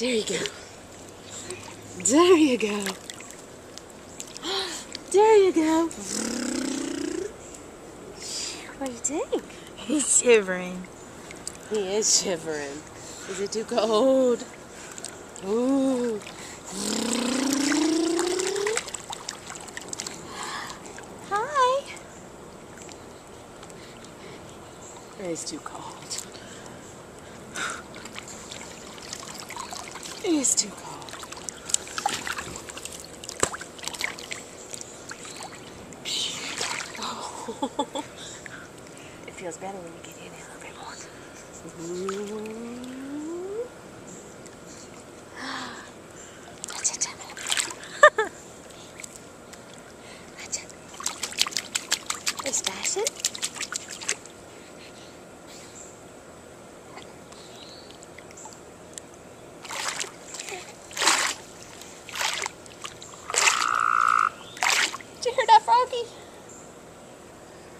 There you go. There you go. There you go. What do you think? He's shivering. He is shivering. Is it too cold? Ooh. Hi. It is too cold. It is too cold. Oh. It feels better when you get in it a little bit more. It's fashion. Did you hear that, Froggy?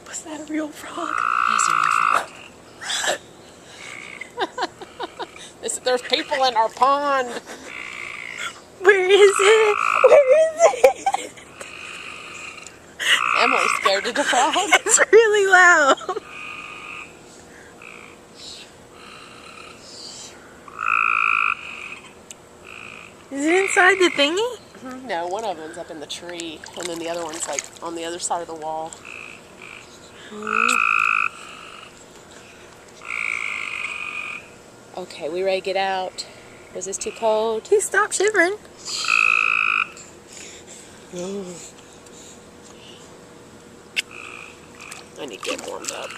Was that a real frog? Yes, a real frog. There's people in our pond. Where is it? Where is it? Emily's scared of the frog. It's really loud. Is it inside the thingy? No, one of them's up in the tree, and then the other one's like on the other side of the wall. Okay, we ready to get out? Was this too cold? He stopped shivering. I need to get warmed up.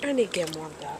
I need to get warmed up.